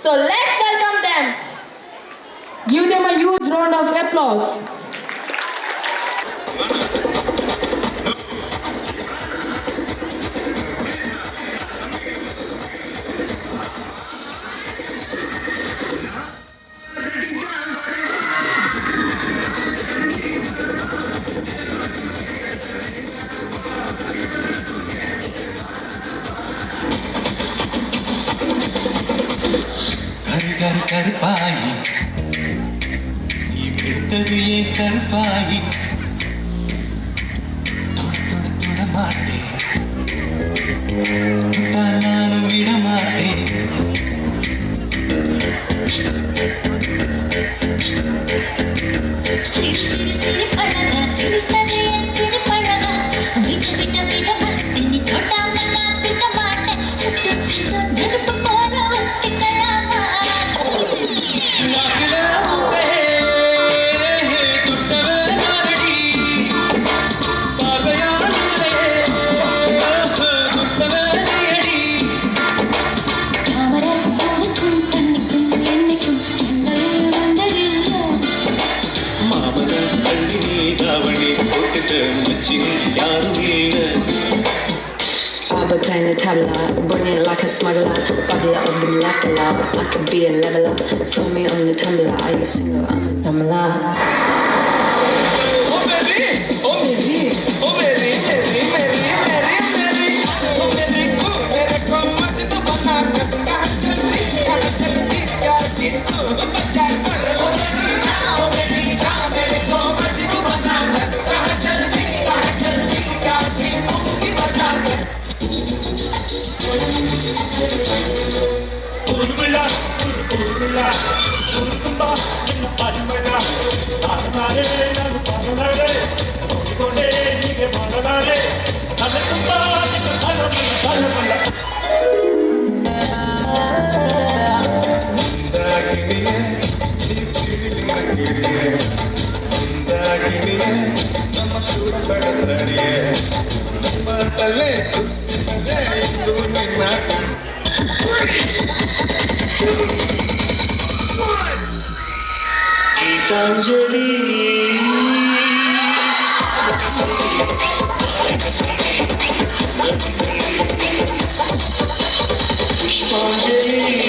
So let's welcome them. Give them a huge round of applause. घर घर पाई ये कर पाई तोड़ माटे नानु विड़ माटे I'll be playing the tabla, bring it like a smuggler, bubble up of the molecular. I could be a leveler, throw me on the tumbler. Are you single? I'm a tumbler. Geetanjali पुष्पांजलि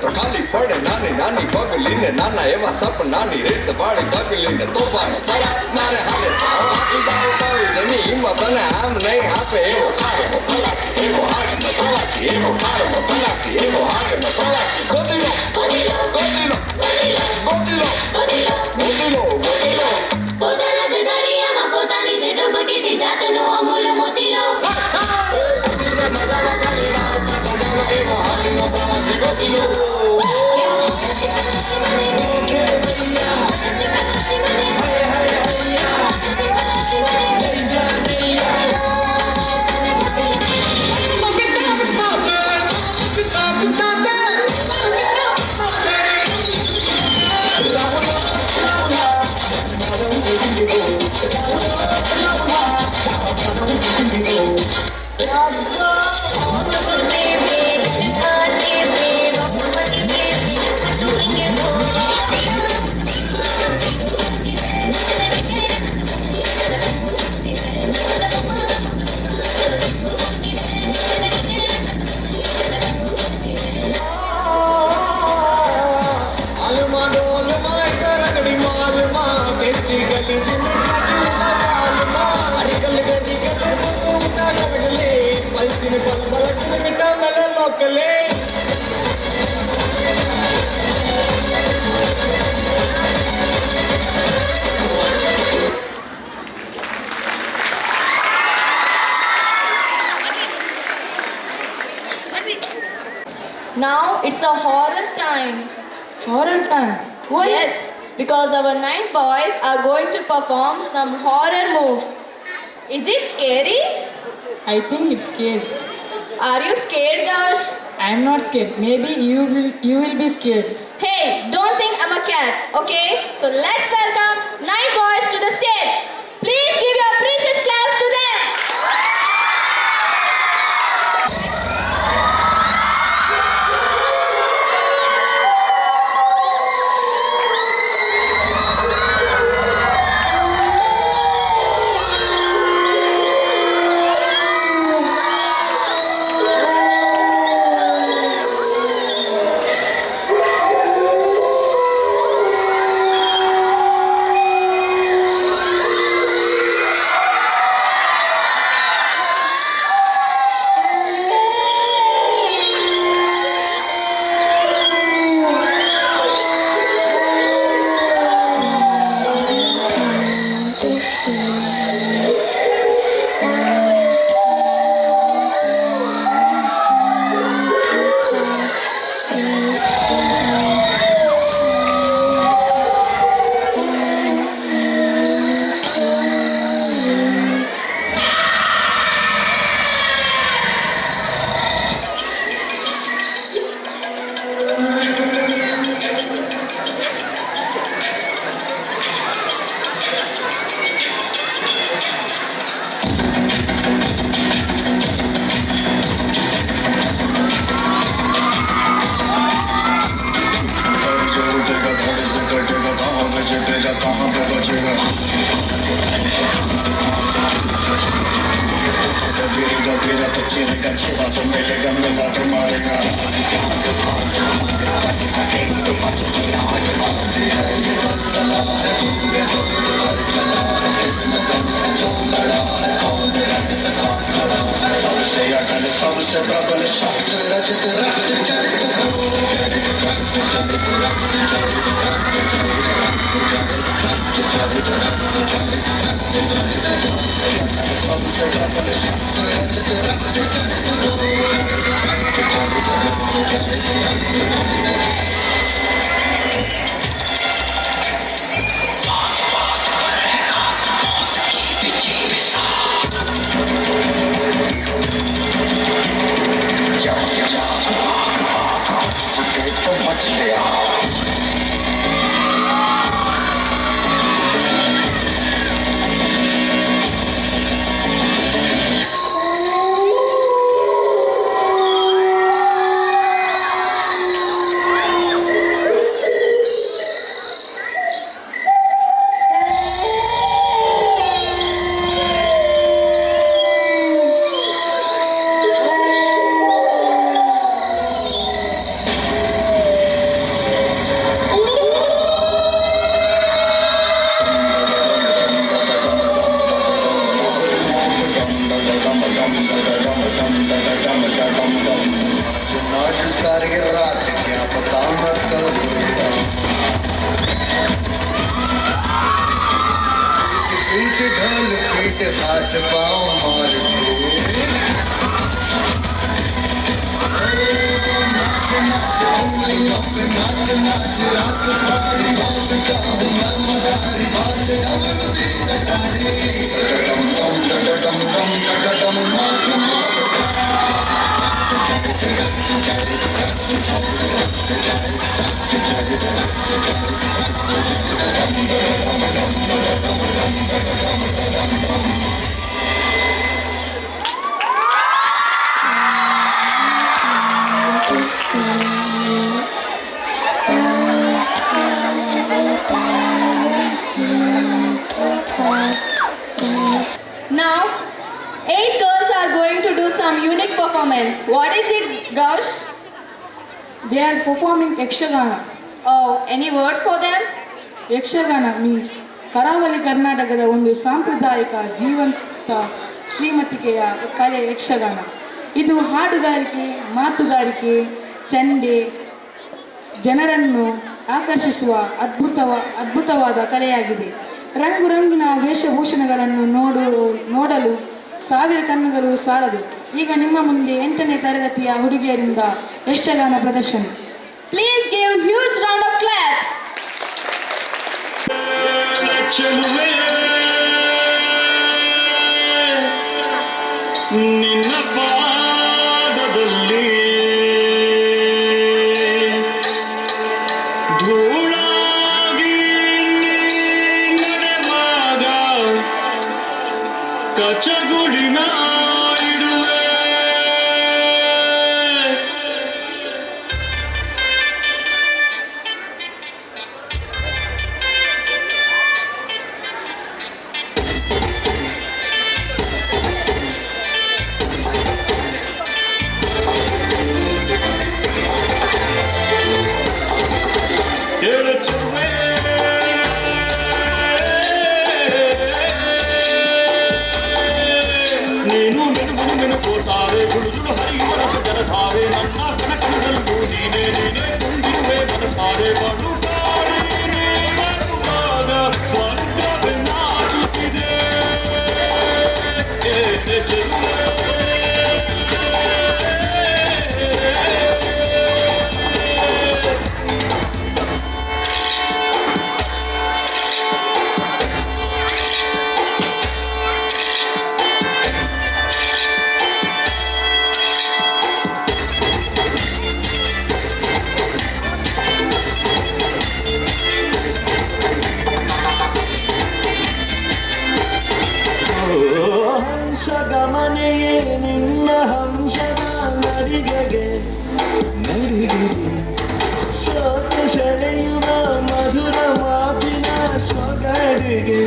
તો ખાલી પડે નાની નાની પગલીને નાના એવા સપનાની રીત વાળી પગલીને તોફાનો તરાપ મારે હાલે સાવ આપી જાવ તોય તેની હિંમત અને આમ નહીં આપે એવો ખાડો ખલાસી એવો હાડનો પ્રવાસી એવો ખાડો ખલાસી એવો હાડનો પ્રવાસી ગોદીલો ગોદીલો ગોદીલો ગોતી લો પોતાના જ દરિયામાં પોતાની જ ડૂબકીથી જાતનો અમૂલ મોતી લો Now it's a horror time. Horror time. Why? Yes, because our 9 boys are going to perform some horror move. Is it scary? I think it's scary. Are you scared, Dash? I am not scared. Maybe you will be scared. Hey, don't think I'm a cat, okay? So let's welcome 9 boys to the stage. Please give your precious claps to them. पाँव मार के Now, 8 girls are going to do some unique performance. What is it, Gaush? They are performing Yakshagana. Oh, any words for them? Yakshagana means ಕರಾವಳಿ ಕರ್ನಾಟಕದ ಒಂದು ಸಾಂಪ್ರದಾಯಿಕ ಜೀವಂತ ಶ್ರೀಮತಿಕೆಯ ಕಲೆ ಯಕ್ಷಗಾನ. ಇದು ಹಾಡುಗಾರಿಕೆ, ಮಾತುಗಾರಿಕೆ, ಚಂಡೆ, ಜನರನ್ನು ಆಕರ್ಷಿಸುವ ಅದ್ಭುತವಾದ ಕಲೆಯಾಗಿದೆ. ರಂಗು ರಂಗಿನ ವೇಷಭೂಷಣಗಳನ್ನು ನೋಡಲು 1000 ಕಣ್ಣುಗಳು ಸಾಲದು. ಈಗ ನಿಮ್ಮ ಮುಂದೆ 8ನೇ ತರಗತಿಯ ಹುಡುಗಿಯರಿಂದ ಯಕ್ಷಗಾನ ಪ್ರದರ್ಶನ. Please give huge round of clap. ನಿನ್ನ ಪಾದದಲ್ಲಿ ಧೂಳಾಗಿ ನಡೆವಾಗ ಕಚಗುಳಿನ ಇಡುವೆ ನೀನು ನೆನಪೋತಾರೆ ಗುಳುಗುಳು ಹರಿಯುವ ಜಲಧಾರೆ ನನ್ನ ಕನಕನದಲ್ಲೂ ನೀನೇ ತುಂಬಿರುವೆ ಮನಸಾರೆ ಬಡು ಸ್ವರ್ಗವೇ ನಾಚುತ್ತಿದೆ ಹಂಸಗಮನೆಯೇ ನಿನ್ನ ಹಂಸದ ನಡಿಗೆಗೆ ಸೋತು ಸೆಳೆಯುವ ಮಧುರ ಮಾತಿನ ಸೊಗಡಿಗೆ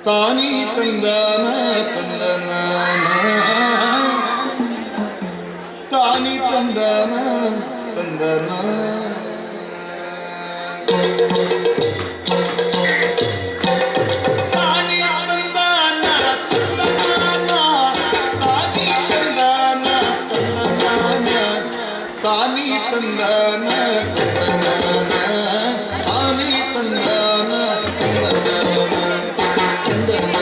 ತಾನಿ ತಂದಾನ ತಂದನಾನ ತಾನಿ ತಂದಾನ ತಂದನ ತಾನಿ ತಂದಾನ ತಂದನಾನ ತಾನಿ ತಂದಾನ ತಂದನಾನ ತಾನಿ ತಂದಾನ ತಂದನಾನ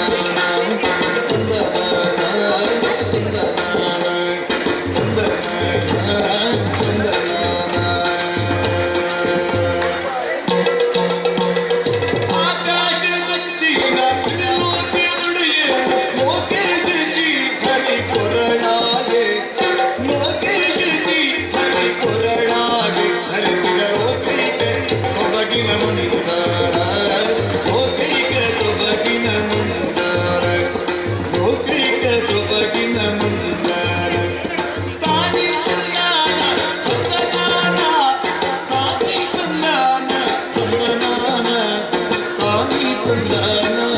ತಾನಿ ತಂದಾನ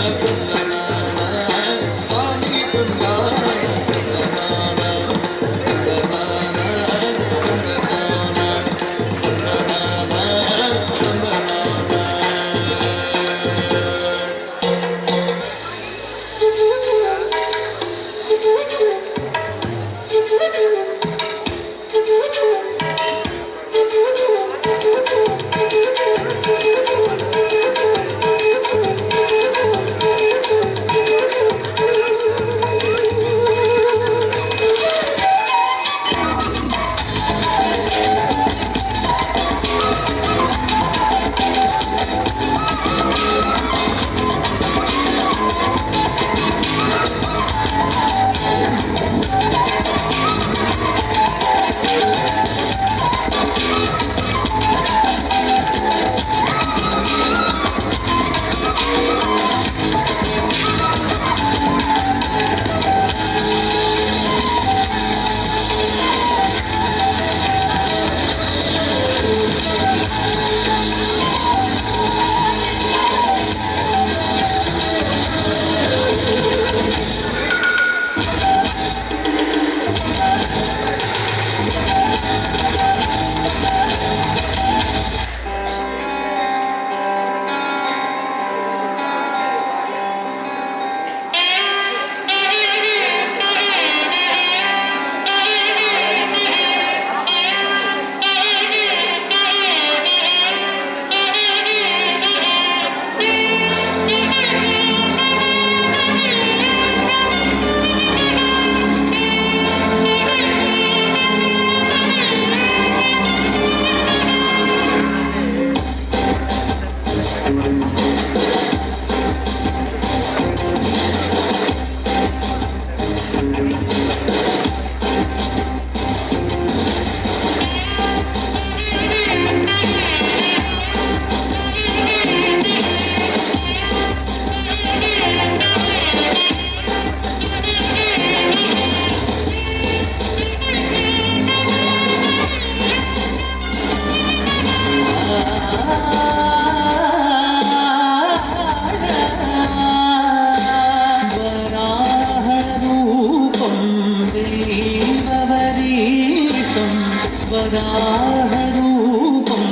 वराहरूपं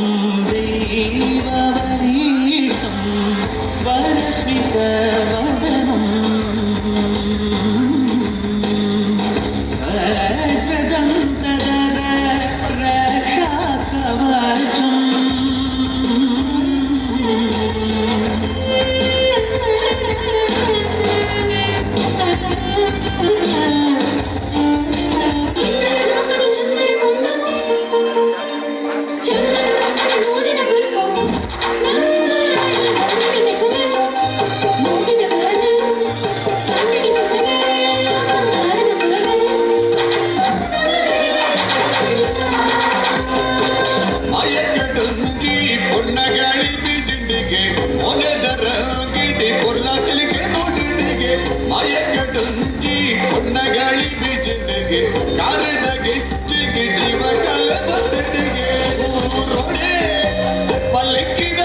देववरीतं वरस्मितवदनं वज्रदन्तदर रक्षाकवचम् ಜೀವ ಕಲ ಬತ್ತಿಗೆ ರೋಡೆ ಪಲ್ಲಕ್ಕಿದ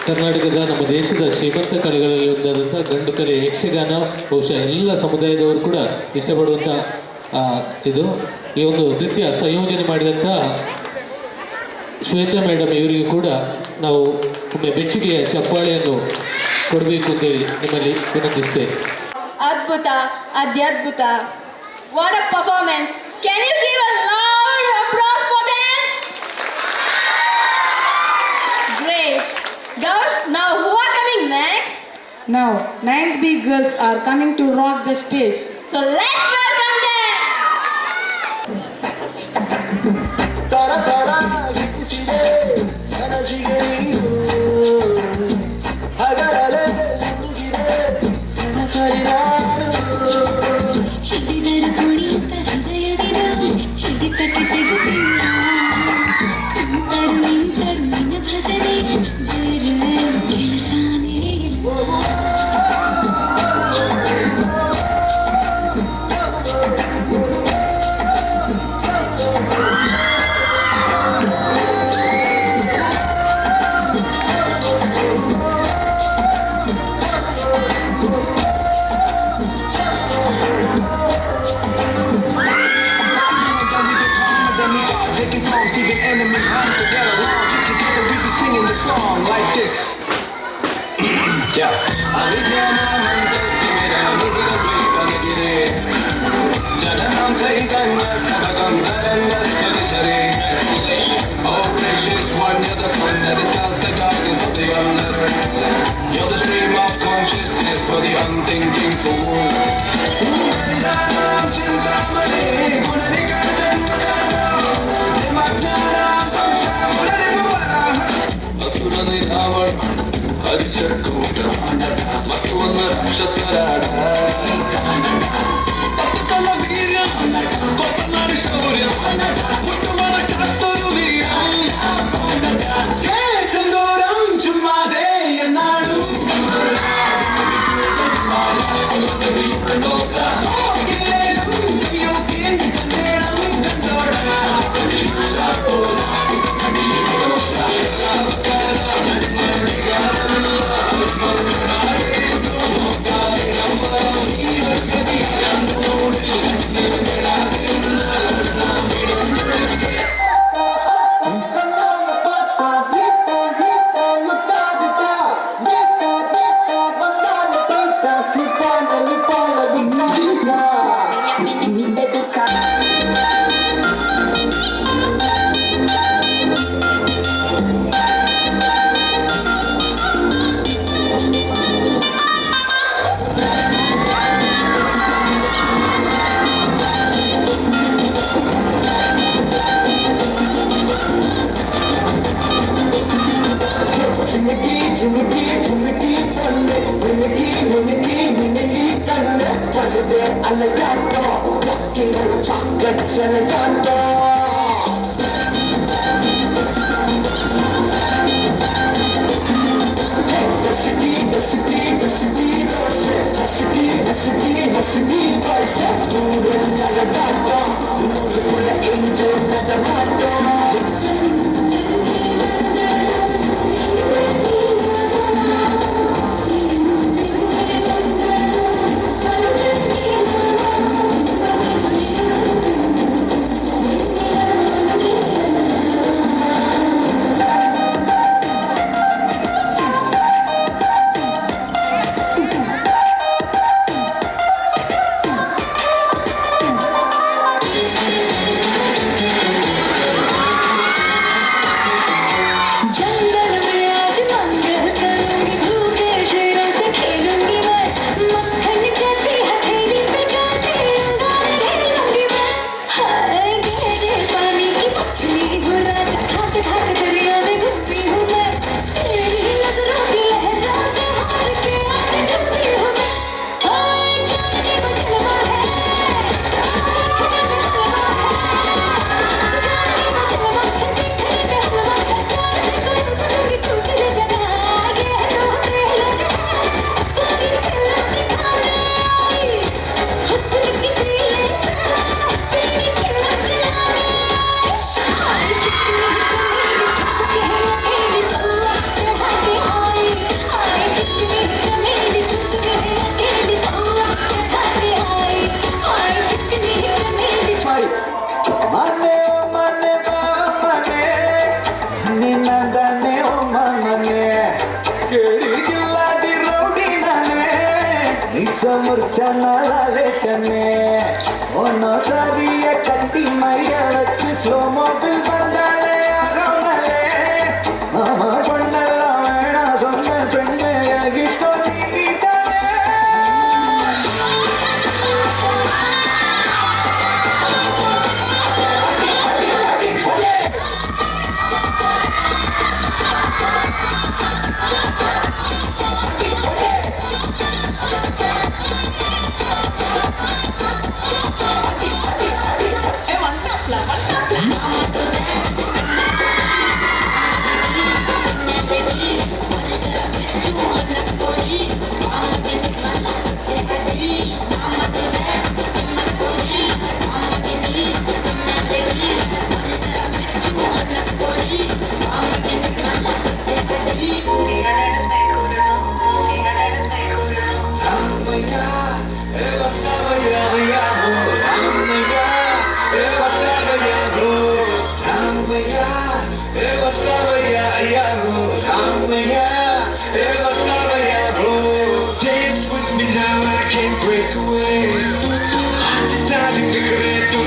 ಕರ್ನಾಟಕದ ನಮ್ಮ ದೇಶದ ಶ್ರೀಮಂತ ಕಲೆಗಳಲ್ಲಿ ಒಂದಾದಂಥ ಗಂಡು ಕಲೆ ಯಕ್ಷಗಾನ ಬಹುಶಃ ಎಲ್ಲ ಸಮುದಾಯದವರು ಕೂಡ ಇಷ್ಟಪಡುವಂಥ ಇದು ಈ ಒಂದು ನೃತ್ಯ ಸಂಯೋಜನೆ ಮಾಡಿದಂಥ ಶ್ವೇತಾ ಮೇಡಮ್ ಇವರಿಗೂ ಕೂಡ ನಾವು ಒಮ್ಮೆ ಬೆಚ್ಚಗೆಯ ಚಪ್ಪಾಳೆಯನ್ನು ಕೊಡಬೇಕು ಅಂತೇಳಿ ನಿಮ್ಮಲ್ಲಿ ವಿನಂತಿಸ್ತೇವೆ. ಅದ್ಭುತ, ಅತ್ಯದ್ಭುತ. What a performance. Can you give a loud applause for them? Great. Girls, now who are coming next? Now, 9th B girls are coming to rock the stage. So let's welcome them. ತರ ತರ ಹಿಡಿಸಿದೆ ಕನಸಿಗೆ ನೀನು ಹಗಲಲೆ ಮುಳುಗಿದೆ ಕನಸರಿ ನಾನು ಹಿಡಿದರ ಕುಣಿತ ಹೃದಯದಿನ ಹಿಡಿತಕ್ಕೆ ಸಿಗುತ್ತಿಲ್ಲ ಅಂತರು ಮಿಂಚರು ನಿನ್ನ ಭಜನೆ ಬೇರೆ ಕೆಲಸನೇ ಇಲ್ಲ. You're the stream of consciousness for the unthinking fool. ಅಸುರನಿ Ravana ಹರಿಸಕೂಟ ಮತ್ತು ಒಂದು ರಾಕ್ಷಸರಾಡ ತಪ್ಪುಕಲ್ಲ ವೀರ್ಯ ಕೊಟ್ಟನಾಡಿ ಶೌರ್ಯ ಮುಟ್ಟು ಮನ ಕತ್ತರು ವೀರ ಸಿಂಧೂರಂ ಚುಮ್ಮಾದೆ ಎನ್ನಾಡು முறிச்சனாலே கண்ணே ஒன்னோ சரிய கட்டி மைய வச்சு ஸ்லோ மோபில் வந்தாலே அரோங்களே மாமா பொண்ணெல்லாம் வேணா சொன்ன பெண்ணே இஷ்டம் நீ தானே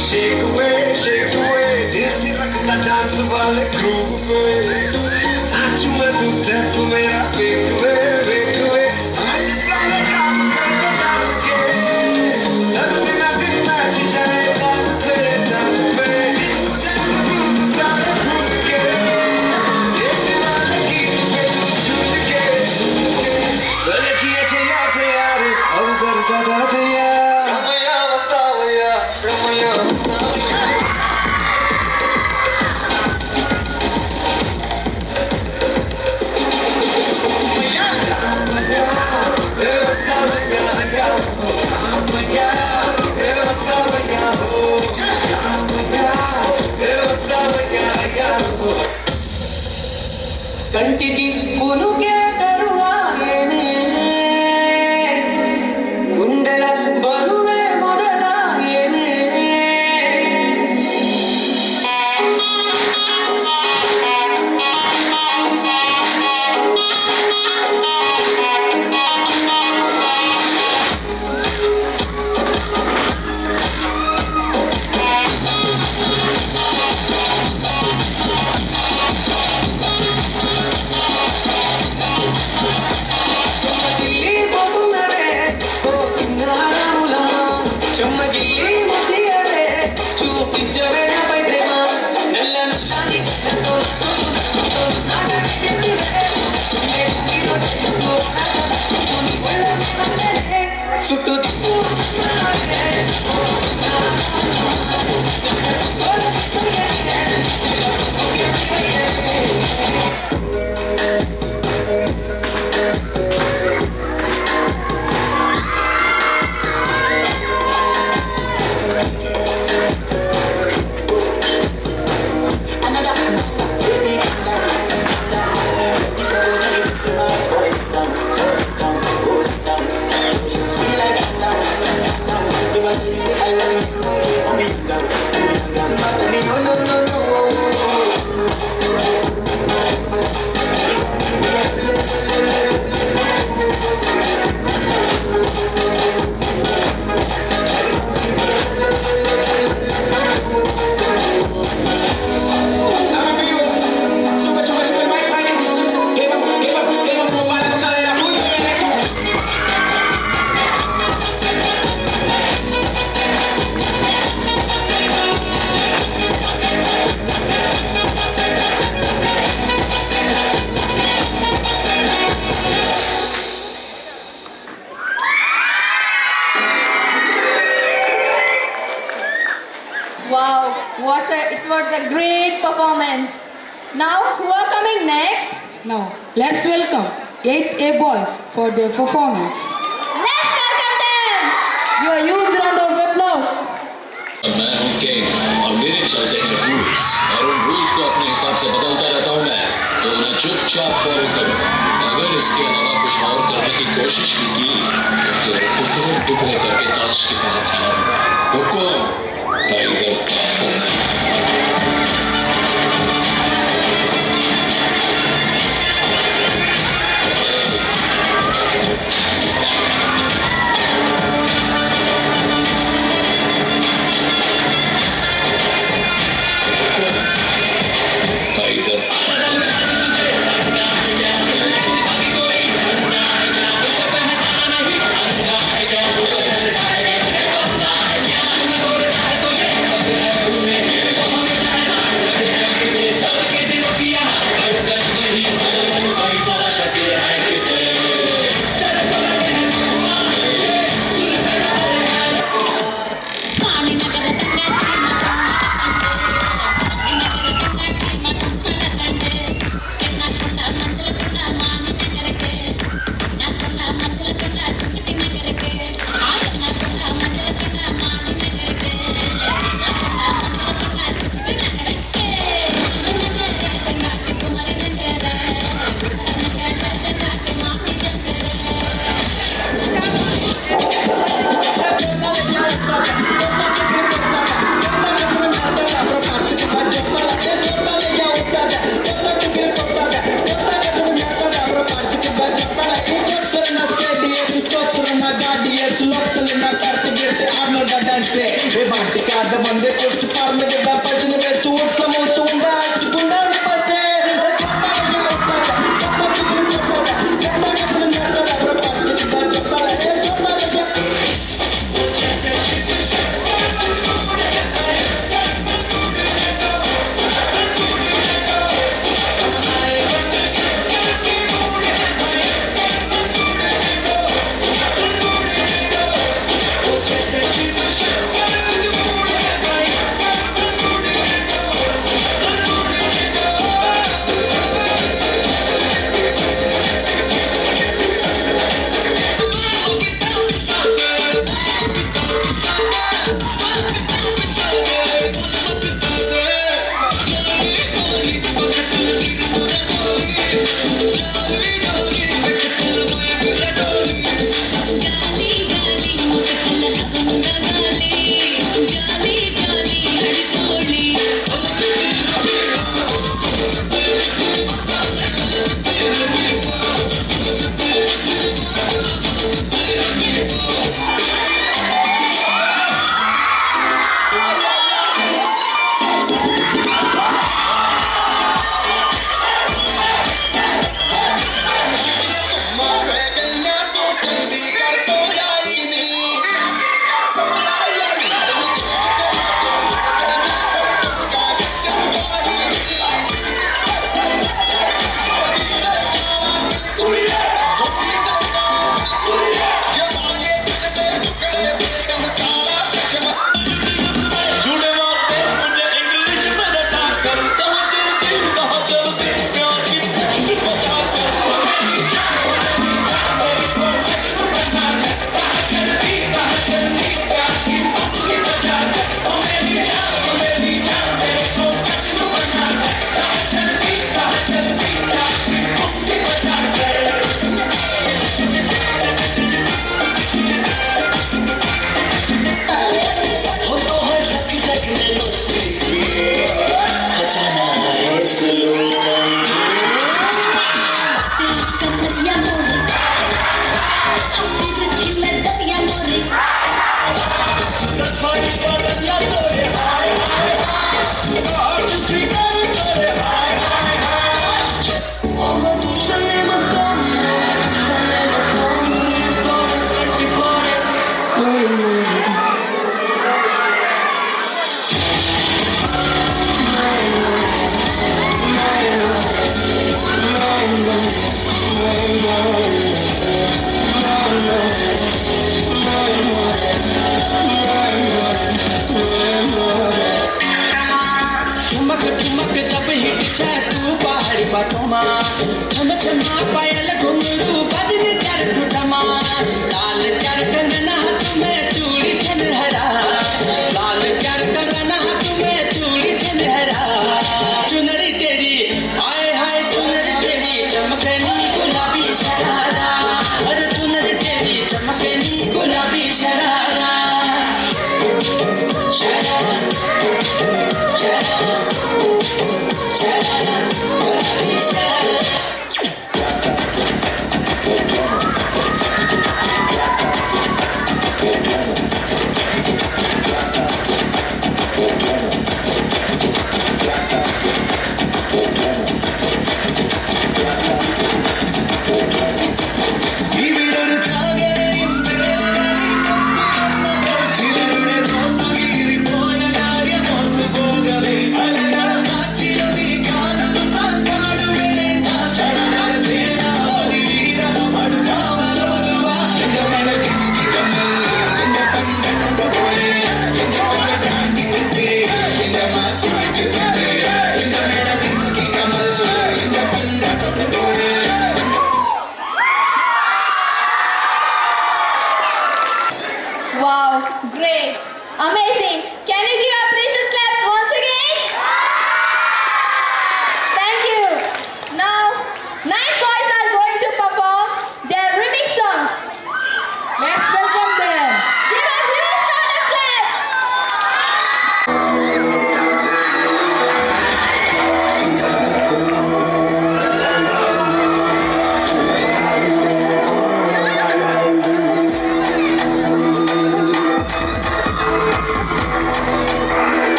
Shake away, shake away. Dirti rakta dance wale groove away. Aaju mein tu step mera break away. Aaj sale kaam ke. Dard na din match jaye dard pe. Jisko jaye blues sare bhul ke. Jaise wale geet pe tu chhut ke. Bale kiye chaya re ab garda da daya. కంటికి పులుకే తరువాయనే గుండెల బరువే మొదలాయనే Wow, it was a great performance. Now, who are coming next? Now, let's welcome 8th A boys for their performance. Let's welcome them! Your huge round of applause. मैं हूँ king और मेरे चलते हैं rules और उन रूल्स को अपने हिसाब से बदलता रहता हूँ मैं तो उन्हें चुपचाप फॉलो करो अगर इसके अलावा कुछ और करने की कोशिश भी की तो टुकड़े टुकड़े करके ताश की तरह खाना हुकुम टाइगर ಡ್ಯಾನ್ಸೆ ಬಾಟಿಕಾದ ಮಂದೆ ಪುಷ್ಪ ಪಾರ್ಮೆದ ಭಜನೆ ಬೆತ್ತು ಉತ್ತಮ ಸುಂದ ಹಚ್ಚಿಕೊಂಡ ಪಟ್ಟೆ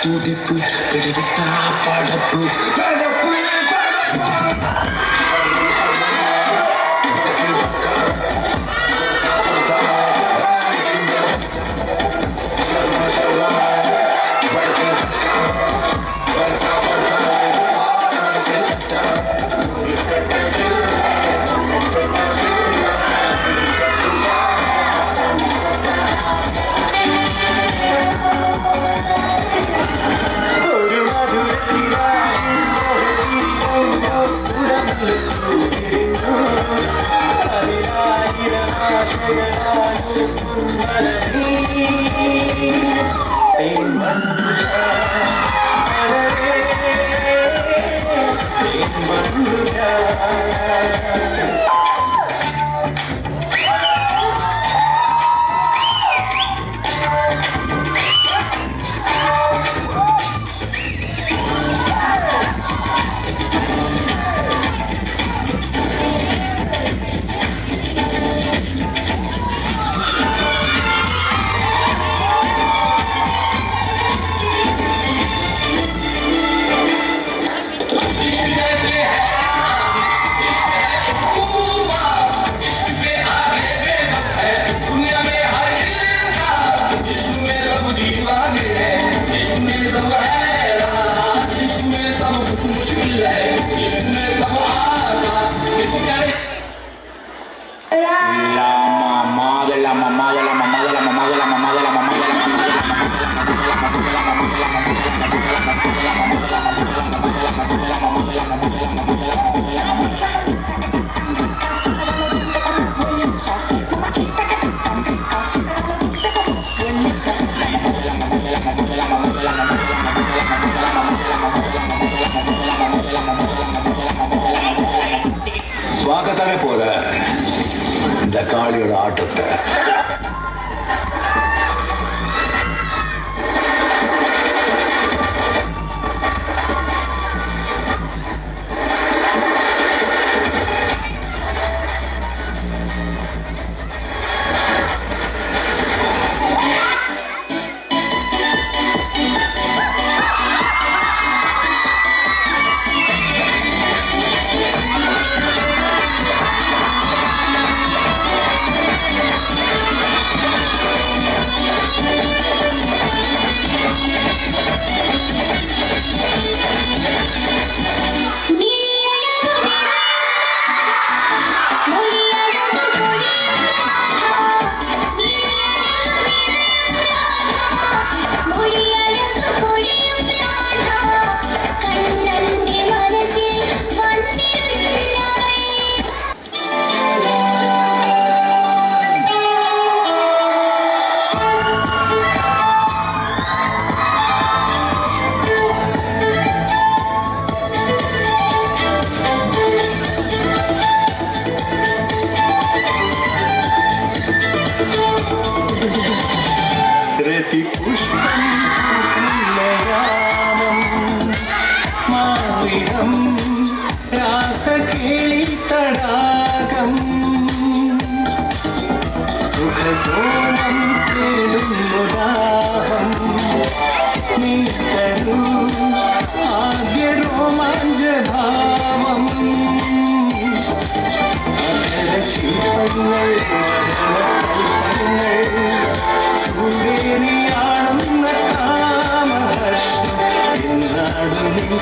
துடிப்பு பிடிவிட்டா படப்பு படப்பு பார்க்கத்தானே போற இந்த காளியோட ஆட்டத்தை.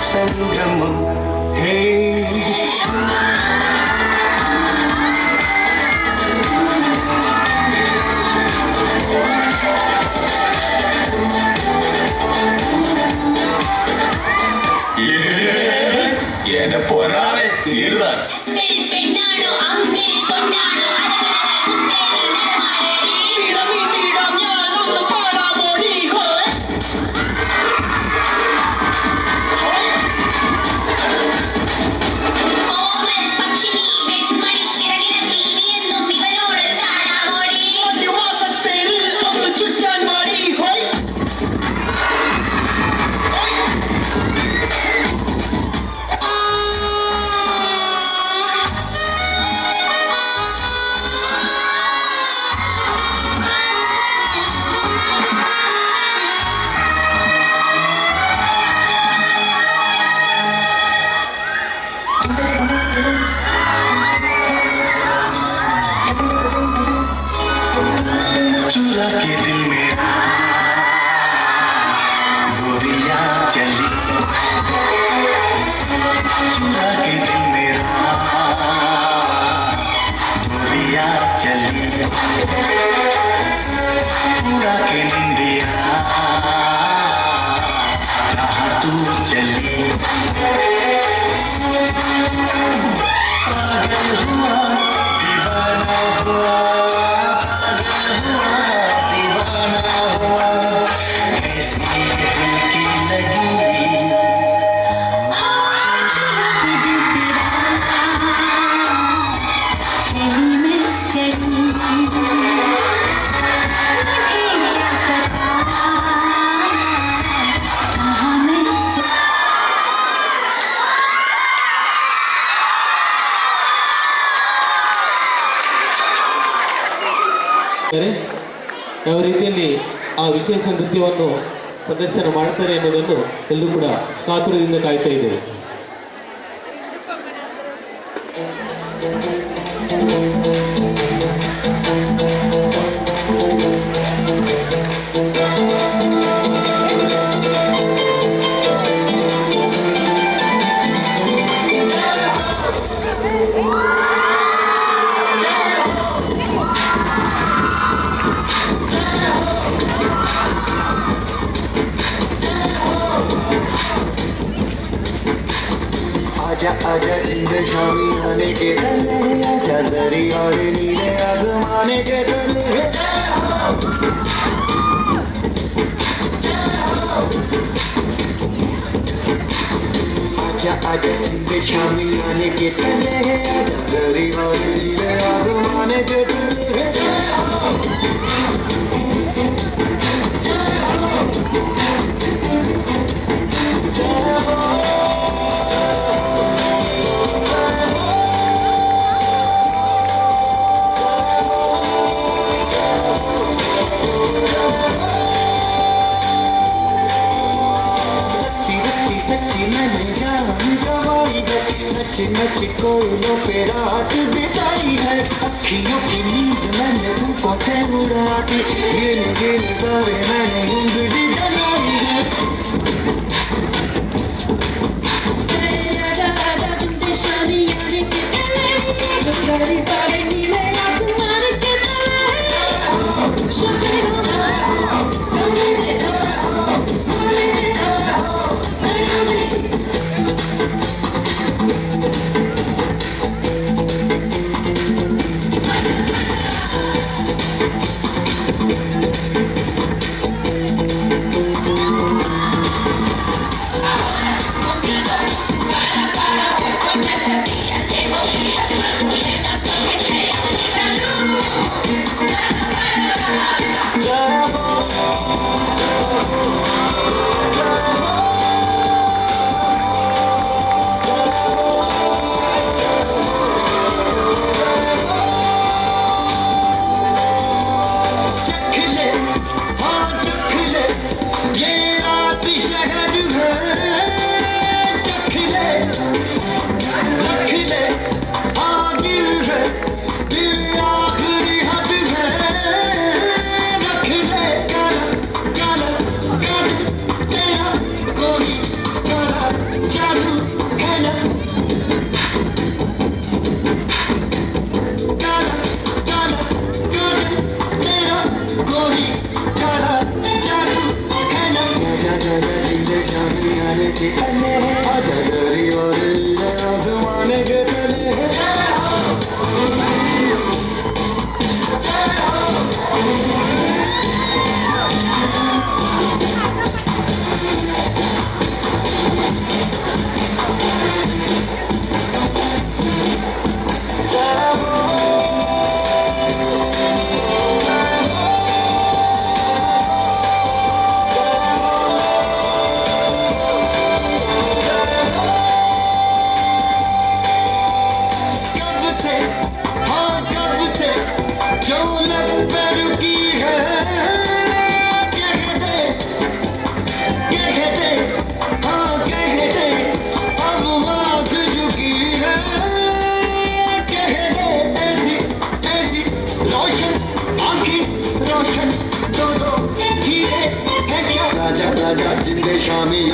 സംഗമം ഹേ എന്നെ പൊന്നാനെ തീർന്നാണ് പെണ്ണാണോ അമ്മിൽ പൊന്നാണോ के दिल मेरा गोरिया चली, चुरा के दिल मेरा गोरिया चली, पूरा के निंदिया कहाँ तू चली। पागल हुआ दीवाना हुआ, पागल हुआ दीवाना हुआ, कैसी दिल की लगी ಯಾವ ರೀತಿಯಲ್ಲಿ ಆ ವಿಶೇಷ ನೃತ್ಯವನ್ನು ಪ್ರದರ್ಶನ ಮಾಡ್ತಾರೆ ಅನ್ನೋದನ್ನು ಎಲ್ಲರೂ ಕೂಡ ಕಾತುರದಿಂದ ಕಾಯ್ತಾ ಇದ್ದೇವೆ. आजा आजा जिंद शामी आने के तले, आजा जरी और नीले आसमाने के तले, आजा आजा जिंद शामी आने के तले, आजा जरी और नीले आसमाने के तले। नच नच कोयलों पे रात बिताई है, अखियों की नींद मैंने तुमको से उड़ा दी, गिन गिन तारे मैंने उंगली जलाई है। आजा आजा तुमसे शादी आने के पहले, जो सारे तारे नीले आसमान के तले, शादी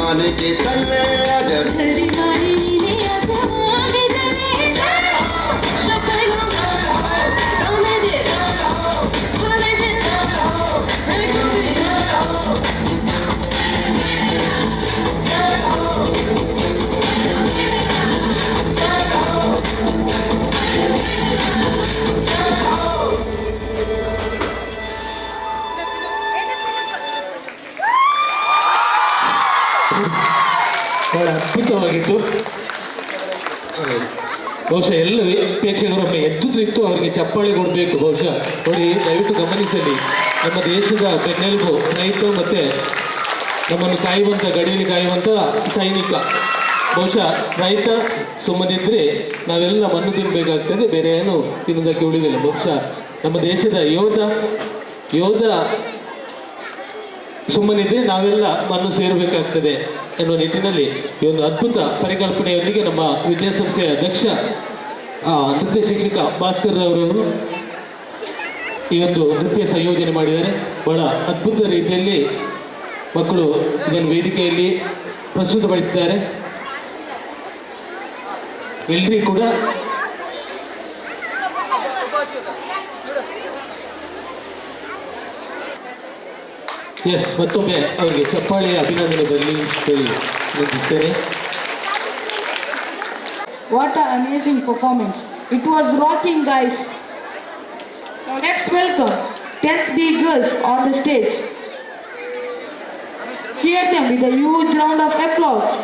माने के तन्ने अजब ಬಹಳ ಅದ್ಭುತವಾಗಿತ್ತು. ಬಹುಶಃ ಎಲ್ಲ ಪ್ರೇಕ್ಷಕರೊಮ್ಮೆ ಎದ್ದು ನಿಂತು ಅವರಿಗೆ ಚಪ್ಪಾಳೆ ಕೊಡಬೇಕು. ಬಹುಶಃ ನೋಡಿ, ದಯವಿಟ್ಟು ಗಮನಿಸಲಿ, ನಮ್ಮ ದೇಶದ ಬೆನ್ನೆಲುಬು ರೈತ ಮತ್ತು ನಮ್ಮನ್ನು ಕಾಯುವಂಥ, ಗಡಿಯಲ್ಲಿ ಕಾಯುವಂಥ ಸೈನಿಕ. ಬಹುಶಃ ರೈತ ಸುಮ್ಮನಿದ್ರೆ ನಾವೆಲ್ಲ ಮಣ್ಣು ತಿನ್ನಬೇಕಾಗ್ತದೆ, ಬೇರೆ ಏನು ತಿನ್ನೋದಕ್ಕೆ ಉಳಿದಿಲ್ಲ. ಬಹುಶಃ ನಮ್ಮ ದೇಶದ ಯೋಧ ಸುಮ್ಮನಿದ್ರೆ ನಾವೆಲ್ಲ ಮಣ್ಣು ಸೇರಬೇಕಾಗ್ತದೆ ಎನ್ನುವ ನಿಟ್ಟಿನಲ್ಲಿ ಈ ಒಂದು ಅದ್ಭುತ ಪರಿಕಲ್ಪನೆಯೊಂದಿಗೆ ನಮ್ಮ ವಿದ್ಯಾಸಂಸ್ಥೆಯ ದಕ್ಷ ನೃತ್ಯ ಶಿಕ್ಷಕ ಭಾಸ್ಕರ್ ಅವರವರು ಈ ಒಂದು ನೃತ್ಯ ಸಂಯೋಜನೆ ಮಾಡಿದ್ದಾರೆ. ಬಹಳ ಅದ್ಭುತ ರೀತಿಯಲ್ಲಿ ಮಕ್ಕಳು ಇದನ್ನು ವೇದಿಕೆಯಲ್ಲಿ ಪ್ರಸ್ತುತಪಡಿಸಿದ್ದಾರೆ. ಎಲ್ರಿಗೂ ಕೂಡ ಮತ್ತೊಮ್ಮೆ ಅವರಿಗೆ ಚಪ್ಪಾಳೆಯ ಅಭಿನಂದನೆ ಬರಲಿ ಹೇಳಿ ವಿನಂತಿಸ್ತೇನೆ. What an amazing performance. It was rocking, guys. Now let's welcome 10th B girls on the stage. Cheer them with a huge round of applause.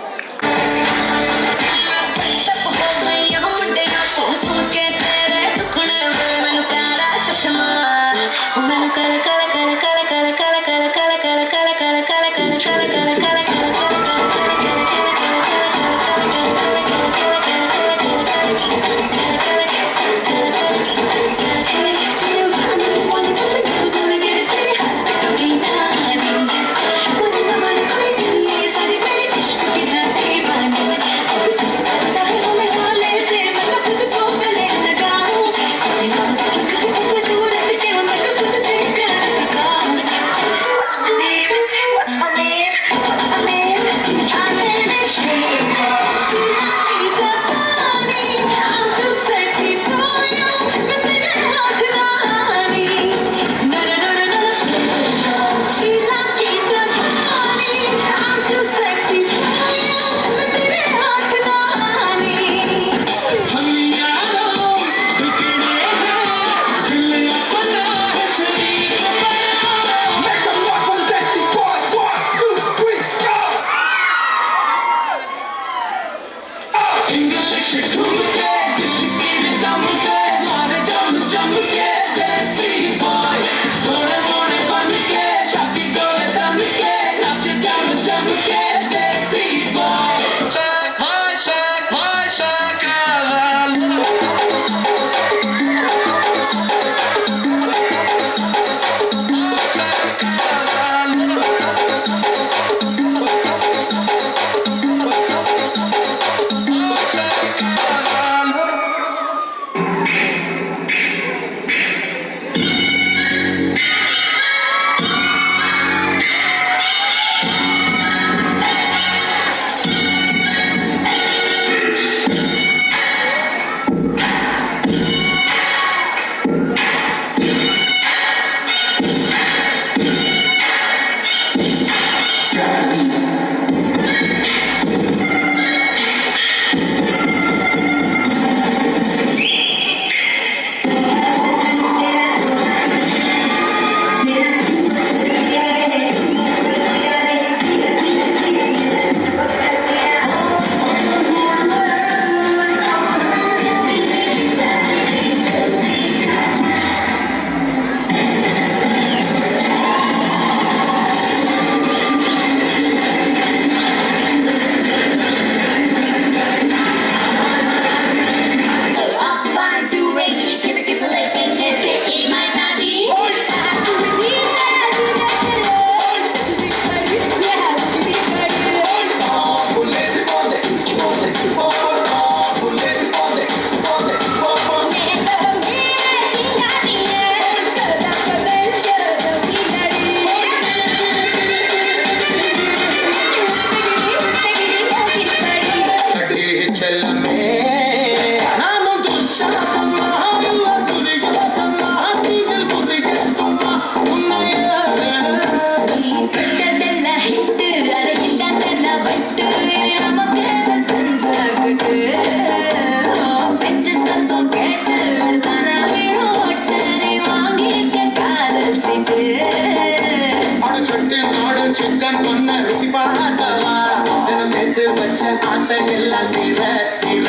வச்ச ஆசையெல்லாம் தீர தீர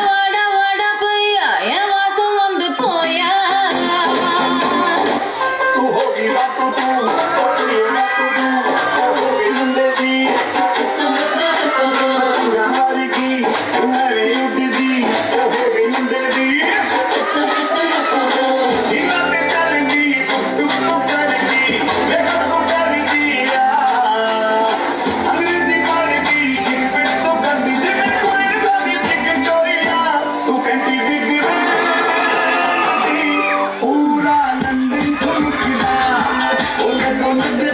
வாடா வாடா பொய்யா என் வாசம் வந்து போயா तू होगी रात तू होगी रात तू होगी जिंदगी यारी की मेरी उठदी होगी जिंदगी इना पे करेंगी तू करेंगी मैं तू करेंगी अंग्रेजी करेंगी पे तो करनी दे मैं कोई नहीं टिकट चोरिया तू कंटी बिग पूरा लंदन ठुमकदा ओ मैं दे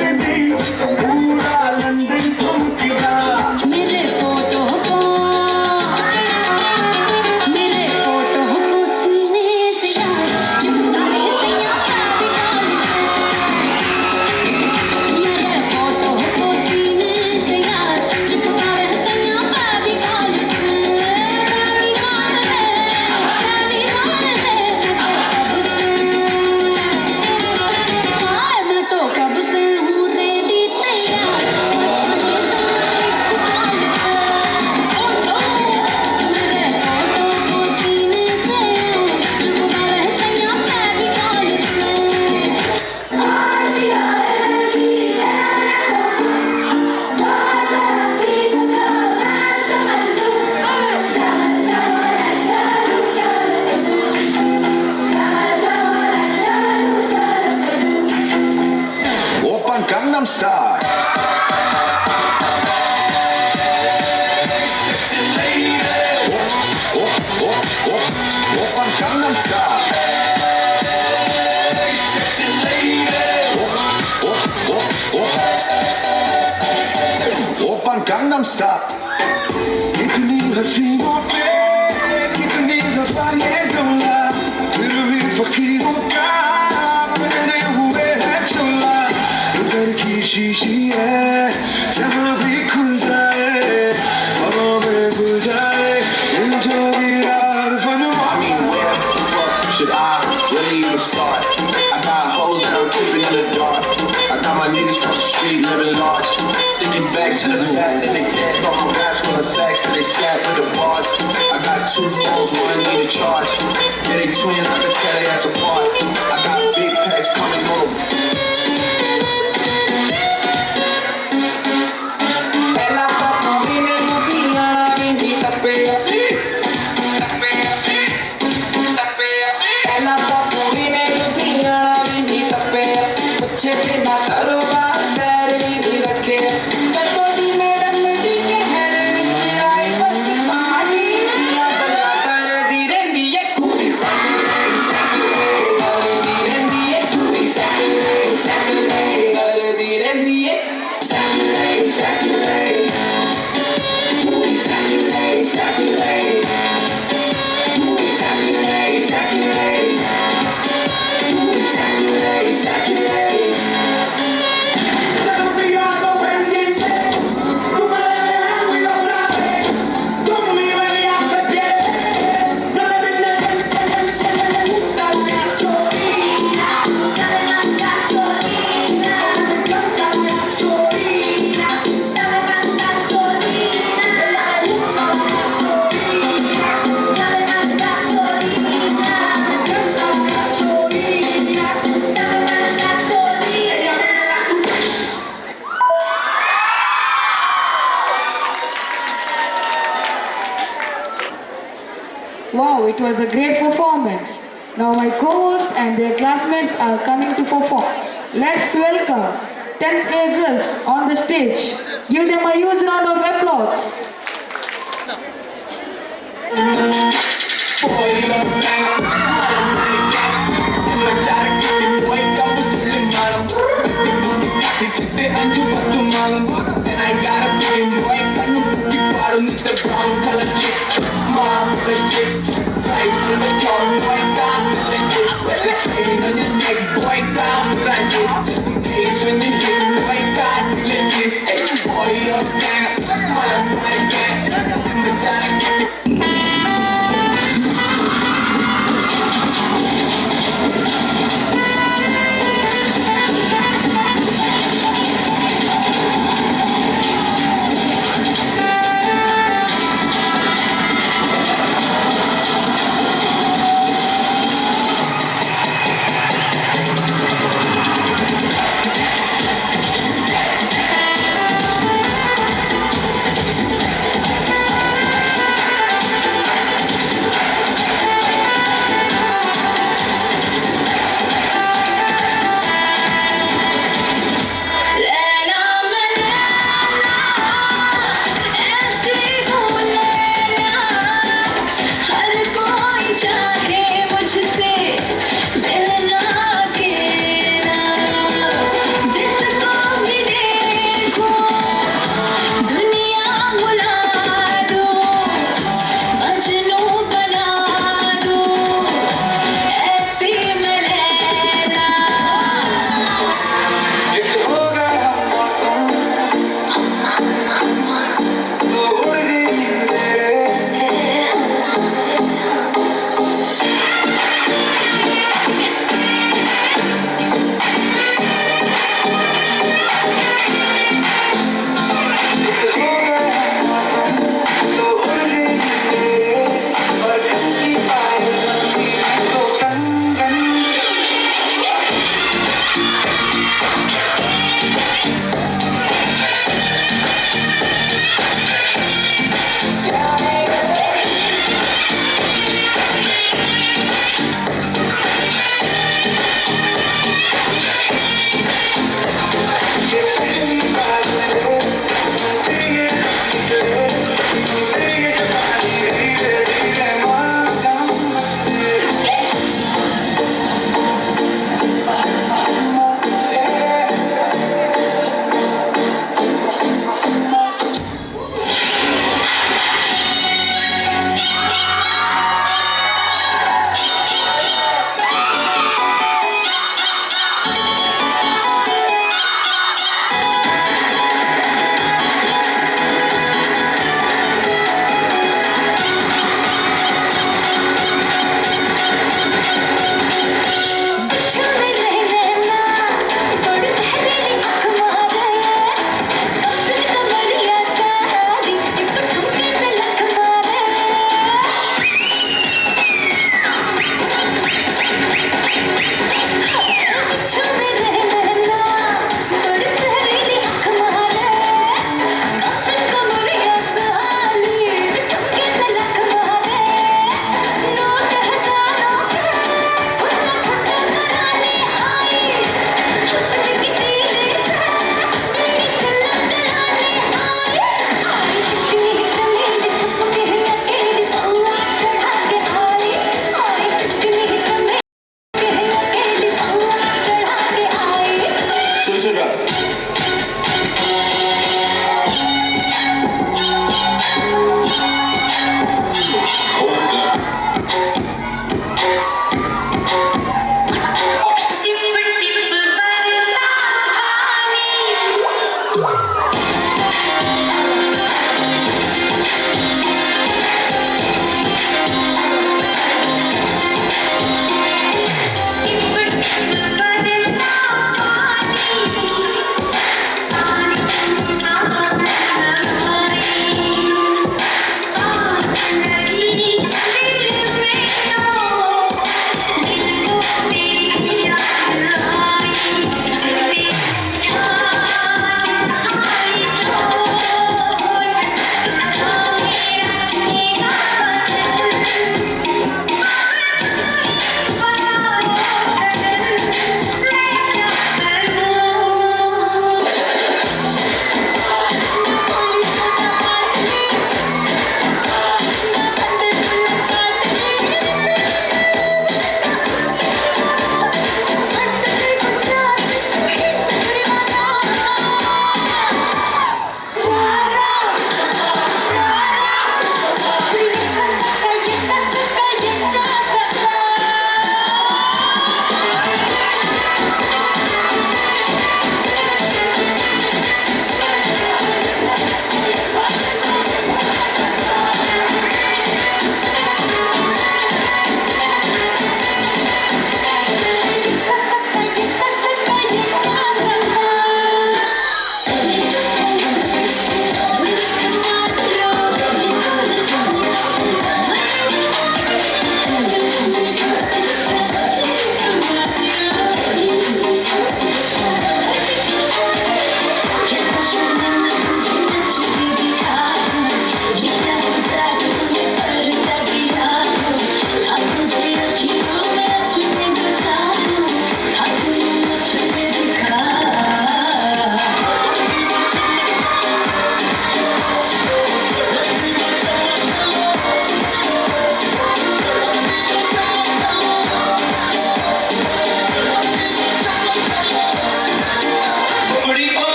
पैंदी पूरा लंदन ठुमकदा मेरे फोटो को सीने से यार चिपका ले सैया प्यारी गाली से मेरे फोटो को सीने से यार चिपका ले सैया प्यारी गाली से प्यारी गाली से मैं तो कब से हूँ रेडी तैयार इस गाली से मेरे फोटो को सीने से चिपका ले सैया प्यारी गाली से Open Gangnam Style. Sexy lady. Open Gangnam Style. Sexy lady. Open Gangnam Style. कितनी हसीनों पे कितनी दफा ये गमला फिर भी फकीरों का मेरे हुए है चुला उधर की शीशी है जहाँ भी खुल जाए हवा में घुल जाए जो भी यार बनवा I mean where the fuck should I really even start I got hoes that I'm keeping in the dark I got my niggas from the street living large thinking back to the fact that they dead all my raps full of facts that they slap with the bars I got 2 phones, one need a charge yeah they twins, I can tell they ass apart I got big packs coming home Ela tá com menino que ela vem de tapeia assim, tapeia assim, tapeia assim. Ela tá com menino que ela vem de tapeia. Puxe na caroba, pera e raque. Canto de madam de शहर विच आई बस पानी. दिया गल्ला कर दी रहिंदी है कुड़ी Saturday कर दी रहिंदी है कुड़ी Saturday कर दी रहिंदी है Saturday Saturday Saturday Saturday Saturday Wow, it was a great performance. Now my co-host and their classmates are coming to perform. Let's welcome 10th A girls on the stage. Give them a huge round of applause.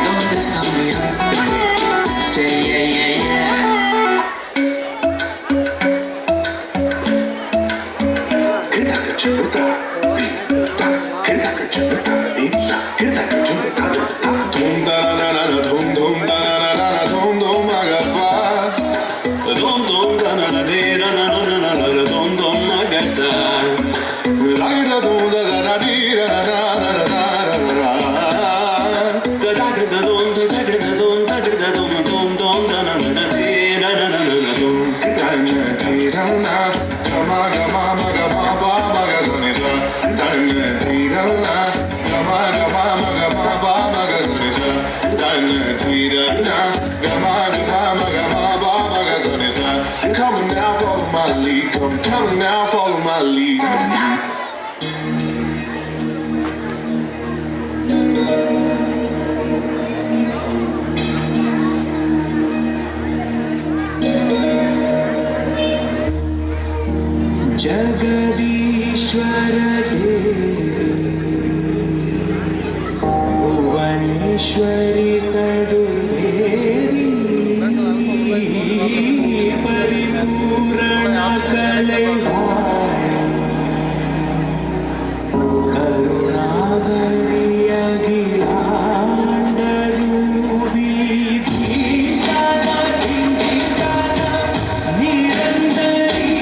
¿Dónde está mi ángel? Say yeah, yeah, yeah. Come now, follow my lead. Come now, follow my lead. जगदीश्वर भुवनेश्वरी सदुदेवी परिपूर्ण Kalwani करुणागरी अखिलांडरूपी धीकाना धीकाना निरंतरी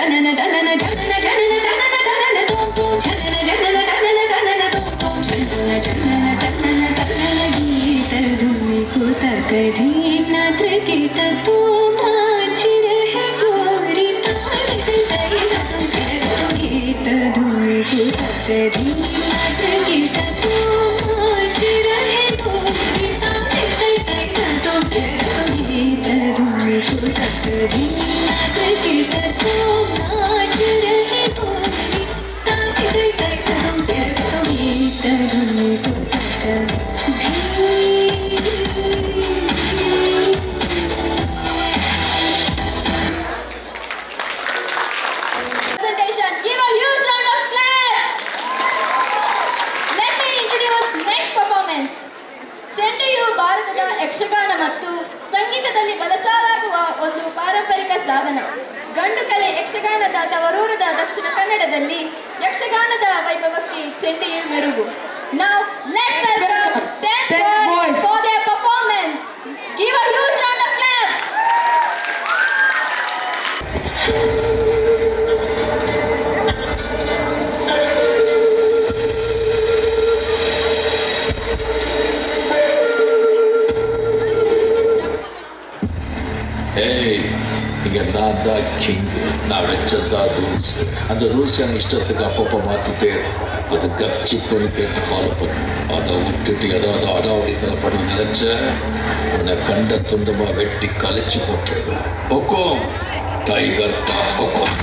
tanana tanana tanana tanana tanana tanana tom tom chanana chanana tanana tanana tom tom chanana chanana tanana tanana गीत धुनी को तकधी नात्र कीट तू नाच रहे गोरी ताल तई तुम गीत धुनी को तकधी नात्र कीट तू नाच रहे गोरी ताल तई तुम गीत धुनी को तकधी नात्र कीट तू नाच रहे गोरी ताल तई तुम गीत धुनी को Presentation. Give a huge round of applause. Let me introduce next performance. ಚೆಂಡೆಯು ಭಾರತದ ಯಕ್ಷಗಾನ ಮತ್ತು ಸಂಗೀತದಲ್ಲಿ ಬಳಸಲಾಗುವ ಒಂದು ಪಾರಂಪರಿಕ ಸಾಧನ. ಗಂಡು ಕಲೆ ಯಕ್ಷಗಾನದ ತವರೂರದ ದಕ್ಷಿಣ ಕನ್ನಡದಲ್ಲಿ ಯಕ್ಷಗಾನದ ವೈಭವಕ್ಕೆ ಚೆಂಡೆಯು ಮೆರುಗು. Now let's welcome 10 boys for their performance. Give a huge round of applause. Hey, இங்க நான் தான் கிங். நான் வச்சதா ரூல்ஸ். அந்த ரூல்ஸ் எனக்கு இஷ்டத்துக்கு அப்பப்போ மாற்றிட்டேன். அது கட்சி பண்ணி கேட்டு ஃபாலோ பண்ணு. அதை விட்டுட்டு ஏதாவது அடாவடித்தனம் பண்ண நினைச்ச உன்னை கண்ட துண்டமா வெட்டி கழிச்சு போட்டுருவேன். ஹுக்கும் டைகர் தான் ஹுக்கும்.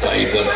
Tiger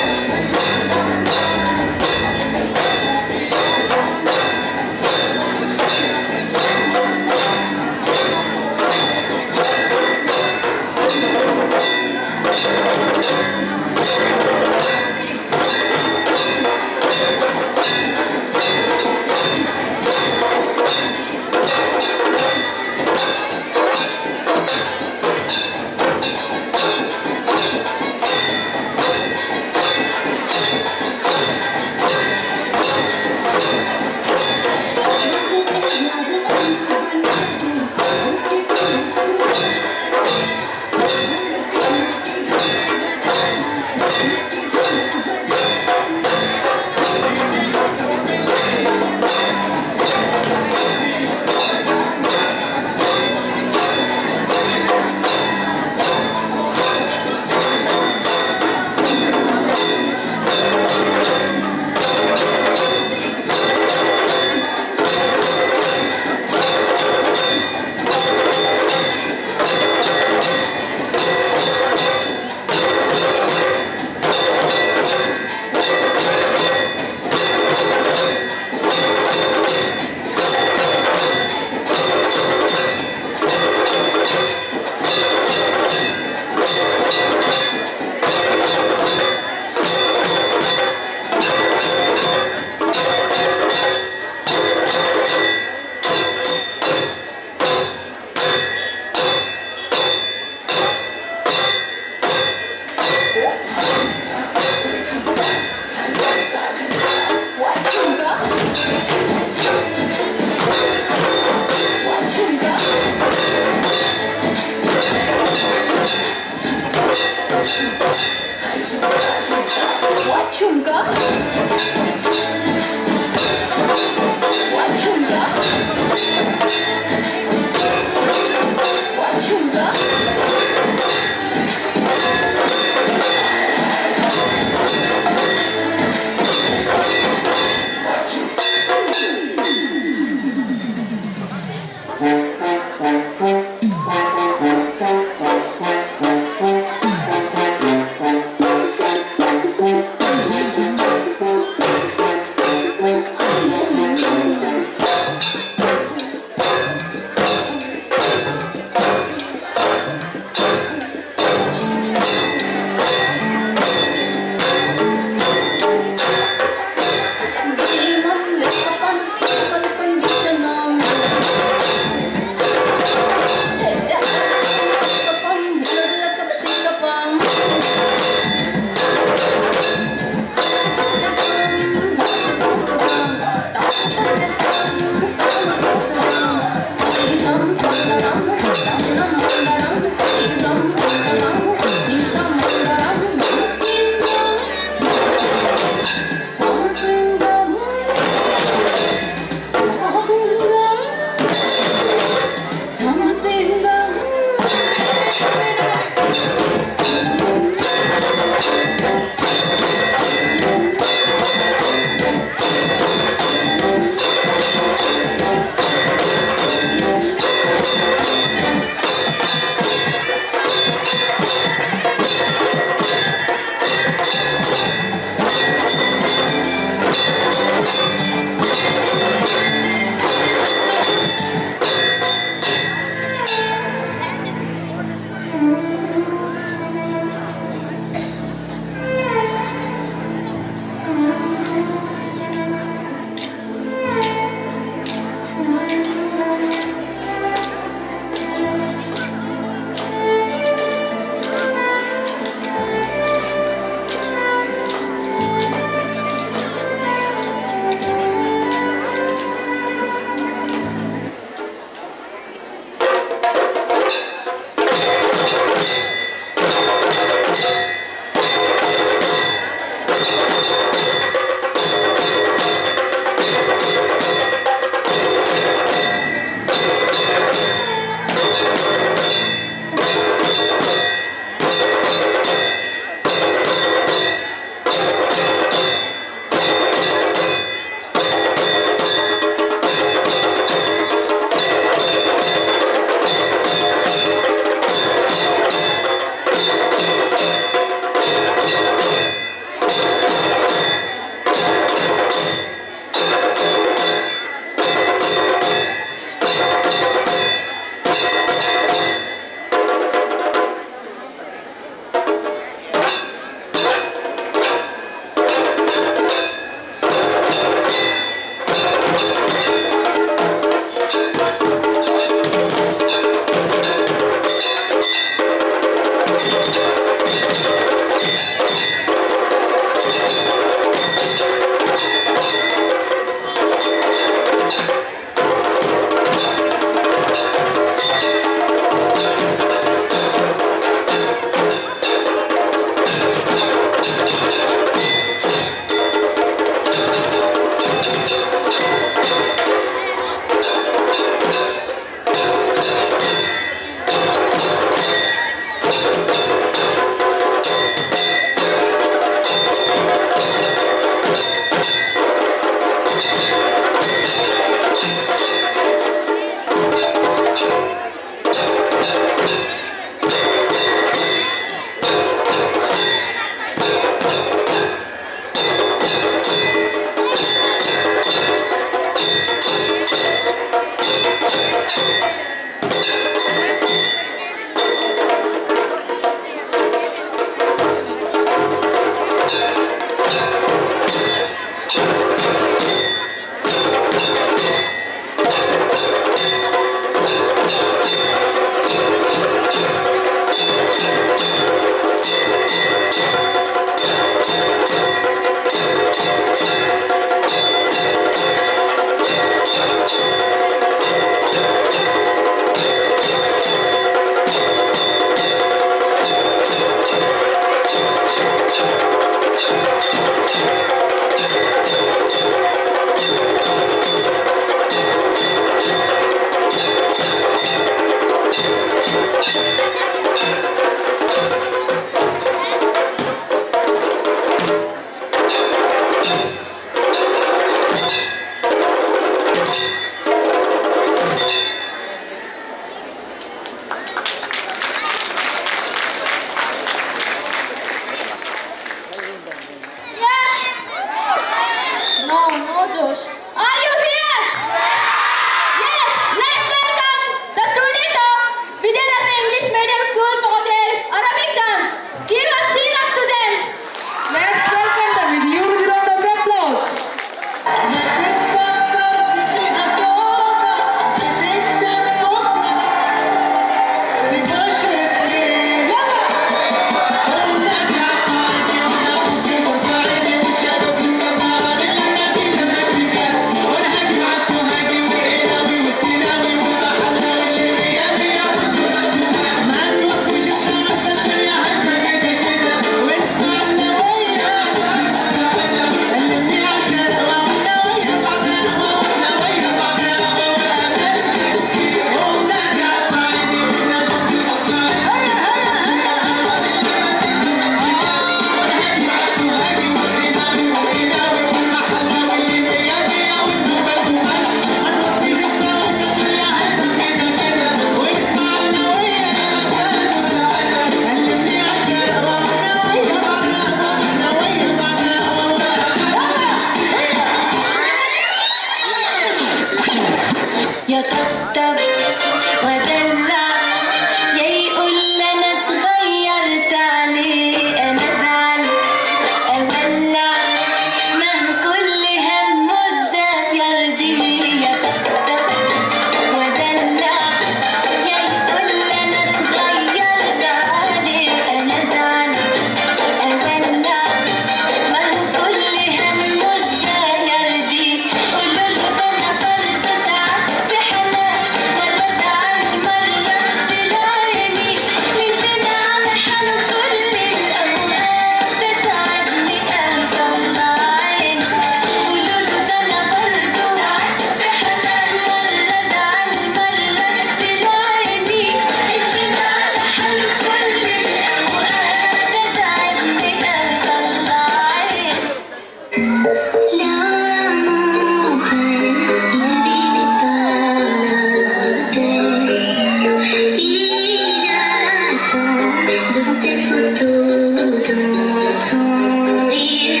devant cette photo de mon temps. Il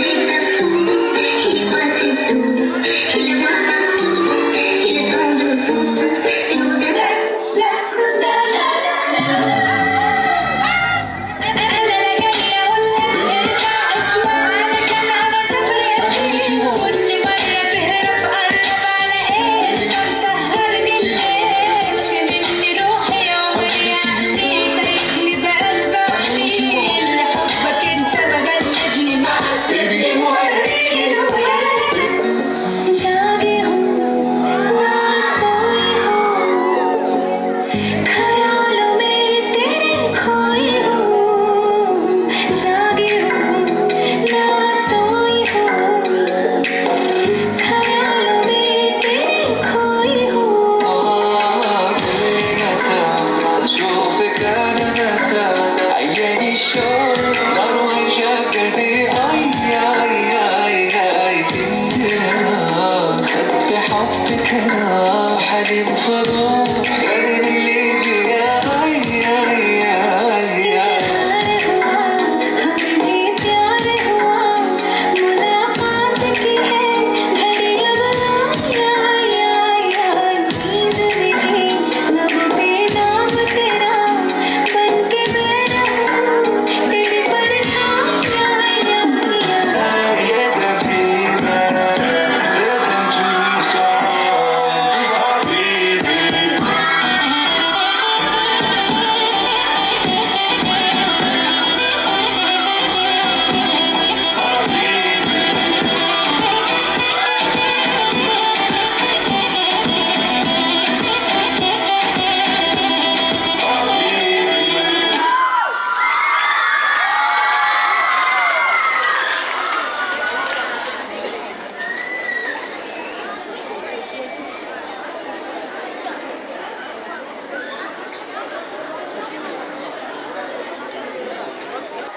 est pas fou, il croit c'est tout, il la voit partout, il attend debout, une rosette.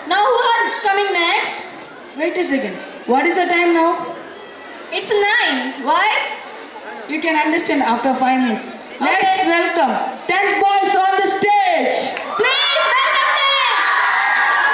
Now who are coming next? Wait a second. What is the time now? It's 9. Why? You can understand after 5 minutes. Let's Okay. welcome 10 boys on the stage. Please welcome them.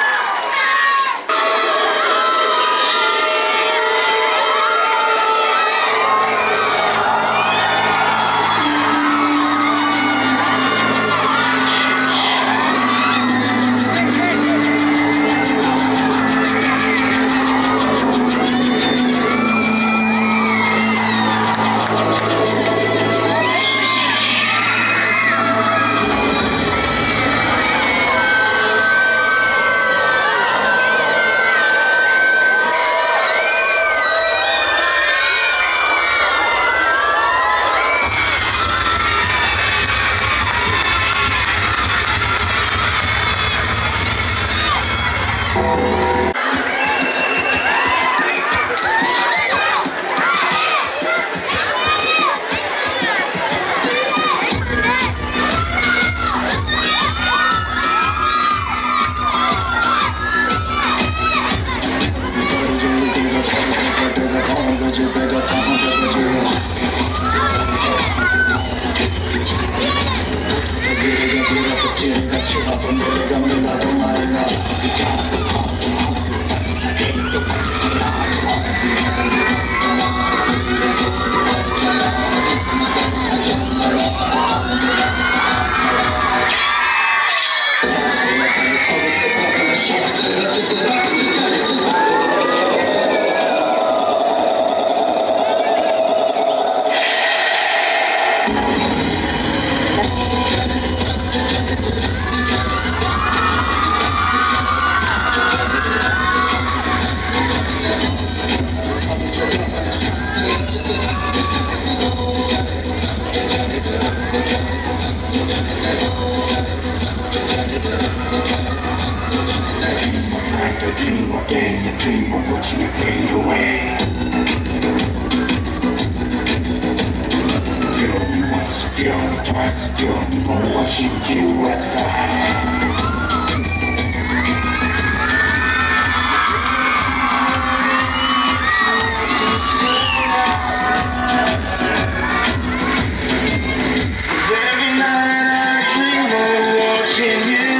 Every night I dream of watching you.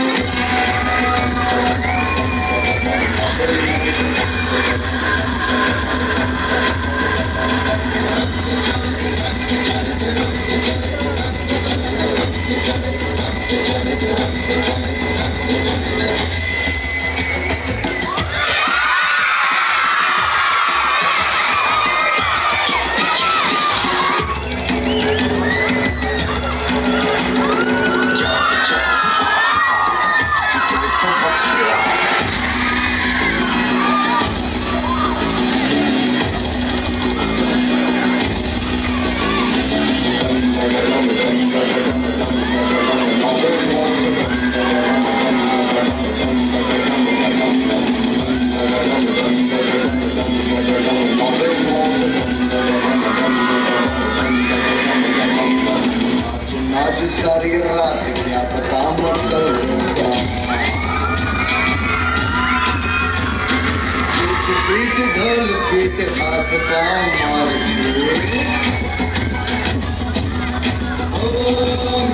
बेटे हाथ पाँव मार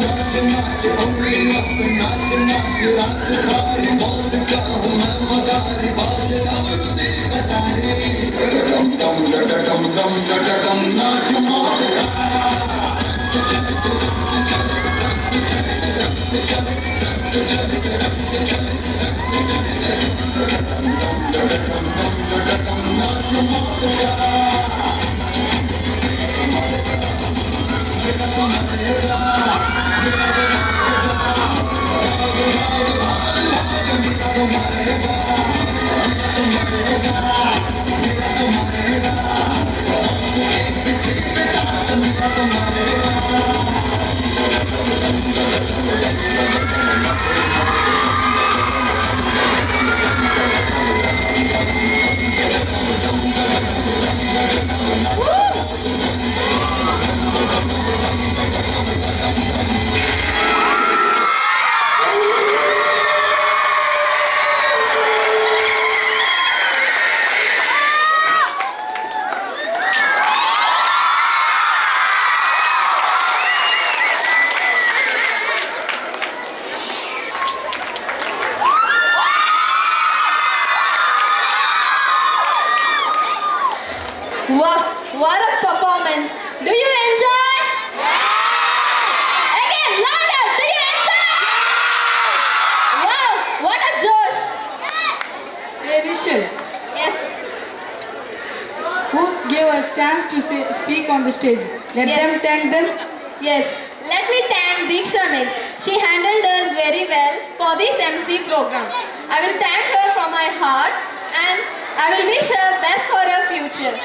नाच नाच उंगली up नाच नाच रात सारी मौत का हूँ मैं मदारी बाज रात से कटारे डम डम डम डम डम नाच मौत का Wow, what a performance! Do you enjoy? Again, louder! Do you enjoy? Wow, what a josh! Hey Rishal, Yes, who gave us chance to speak on the stage? Let Yes. them thank them. yes. Let me thank Diksha Miss. She handled us very well for this MC program. I will thank her from my heart and I will wish her best for her future.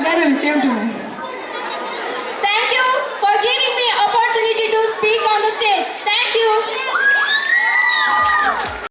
That will same to me.